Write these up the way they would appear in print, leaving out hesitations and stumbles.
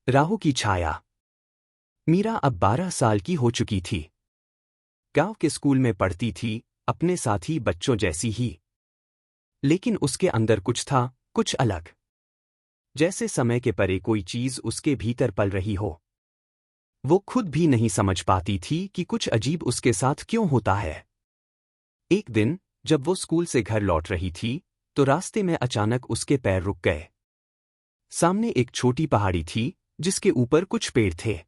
राहु की छाया। मीरा अब 12 साल की हो चुकी थी। गांव के स्कूल में पढ़ती थी, अपने साथी बच्चों जैसी ही। लेकिन उसके अंदर कुछ था, कुछ अलग। जैसे समय के परे कोई चीज उसके भीतर पल रही हो। वो खुद भी नहीं समझ पाती थी कि कुछ अजीब उसके साथ क्यों होता है। एक दिन जब वो स्कूल से घर लौट रही थी, तो रास्ते में अचानक उसके पैर रुक गए। सामने एक छोटी पहाड़ी थी, जिसके ऊपर कुछ पेड़ थे।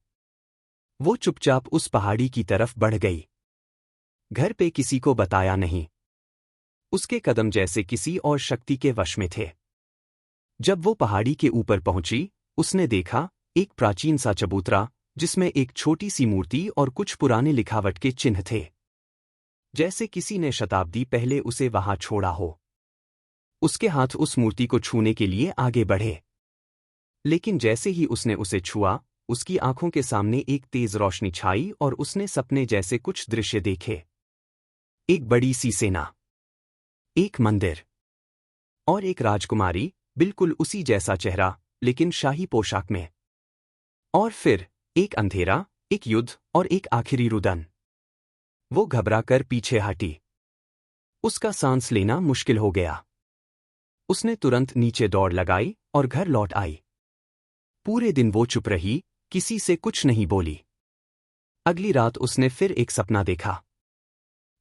वो चुपचाप उस पहाड़ी की तरफ बढ़ गई। घर पे किसी को बताया नहीं। उसके कदम जैसे किसी और शक्ति के वश में थे। जब वो पहाड़ी के ऊपर पहुंची, उसने देखा एक प्राचीन सा चबूतरा, जिसमें एक छोटी सी मूर्ति और कुछ पुराने लिखावट के चिन्ह थे। जैसे किसी ने शताब्दी पहले उसे वहां छोड़ा हो। उसके हाथ उस मूर्ति को छूने के लिए आगे बढ़े। लेकिन जैसे ही उसने उसे छुआ, उसकी आंखों के सामने एक तेज रोशनी छाई और उसने सपने जैसे कुछ दृश्य देखे। एक बड़ी सी सेना, एक मंदिर और एक राजकुमारी, बिल्कुल उसी जैसा चेहरा, लेकिन शाही पोशाक में। और फिर एक अंधेरा, एक युद्ध और एक आखिरी रुदन। वो घबराकर पीछे हटी। उसका सांस लेना मुश्किल हो गया। उसने तुरंत नीचे दौड़ लगाई और घर लौट आई। पूरे दिन वो चुप रही, किसी से कुछ नहीं बोली। अगली रात उसने फिर एक सपना देखा।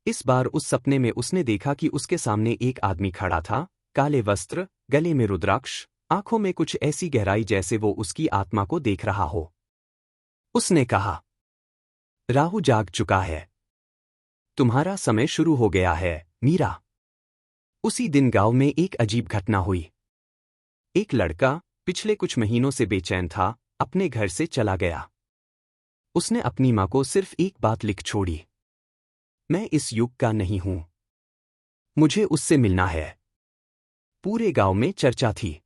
इस बार उस सपने में उसने देखा कि उसके सामने एक आदमी खड़ा था, काले वस्त्र, गले में रुद्राक्ष, आंखों में कुछ ऐसी गहराई जैसे वो उसकी आत्मा को देख रहा हो। उसने कहा, राहु जाग चुका है। तुम्हारा समय शुरू हो गया है, मीरा। उसी दिन गांव में एक अजीब घटना हुई। एक लड़का, पिछले कुछ महीनों से बेचैन था, अपने घर से चला गया। उसने अपनी मां को सिर्फ एक बात लिख छोड़ी, मैं इस युग का नहीं हूं। मुझे उससे मिलना है। पूरे गांव में चर्चा थी,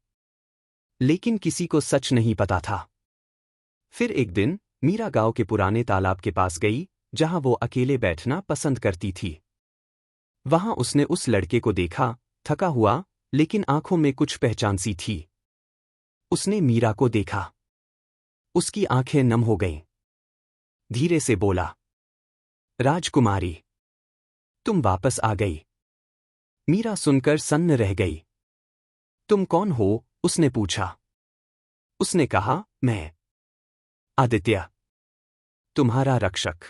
लेकिन किसी को सच नहीं पता था। फिर एक दिन मीरा गांव के पुराने तालाब के पास गई, जहां वो अकेले बैठना पसंद करती थी। वहां उसने उस लड़के को देखा, थका हुआ, लेकिन आंखों में कुछ पहचान सी थी। उसने मीरा को देखा। उसकी आंखें नम हो गईं। धीरे से बोला, राजकुमारी, तुम वापस आ गई। मीरा सुनकर सन्न रह गई। तुम कौन हो? उसने पूछा। उसने कहा, मैं आदित्य, तुम्हारा रक्षक,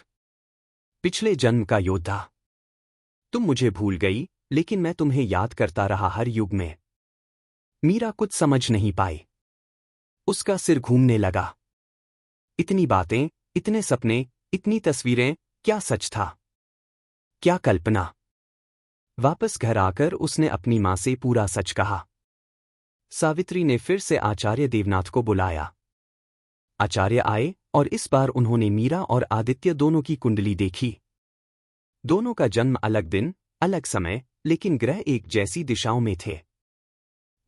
पिछले जन्म का योद्धा। तुम मुझे भूल गई, लेकिन मैं तुम्हें याद करता रहा हर युग में। मीरा कुछ समझ नहीं पाई। उसका सिर घूमने लगा। इतनी बातें, इतने सपने, इतनी तस्वीरें, क्या सच था, क्या कल्पना? वापस घर आकर उसने अपनी मां से पूरा सच कहा। सावित्री ने फिर से आचार्य देवनाथ को बुलाया। आचार्य आए और इस बार उन्होंने मीरा और आदित्य दोनों की कुंडली देखी। दोनों का जन्म अलग दिन, अलग समय, लेकिन ग्रह एक जैसी दिशाओं में थे।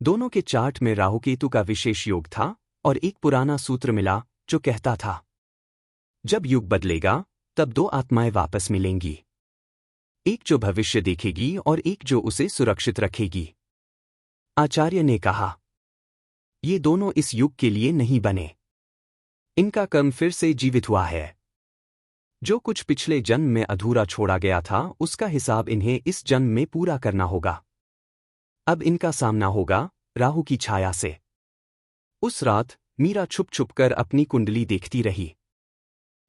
दोनों के चार्ट में राहु केतु का विशेष योग था और एक पुराना सूत्र मिला जो कहता था, जब युग बदलेगा तब दो आत्माएं वापस मिलेंगी। एक जो भविष्य देखेगी और एक जो उसे सुरक्षित रखेगी। आचार्य ने कहा, ये दोनों इस युग के लिए नहीं बने। इनका कर्म फिर से जीवित हुआ है। जो कुछ पिछले जन्म में अधूरा छोड़ा गया था, उसका हिसाब इन्हें इस जन्म में पूरा करना होगा। अब इनका सामना होगा राहु की छाया से। उस रात मीरा छुप छुप कर अपनी कुंडली देखती रही।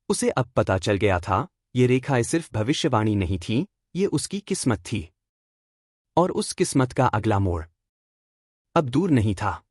उसे अब पता चल गया था, ये रेखाएं सिर्फ भविष्यवाणी नहीं थीं, ये उसकी किस्मत थी। और उस किस्मत का अगला मोड़ अब दूर नहीं था।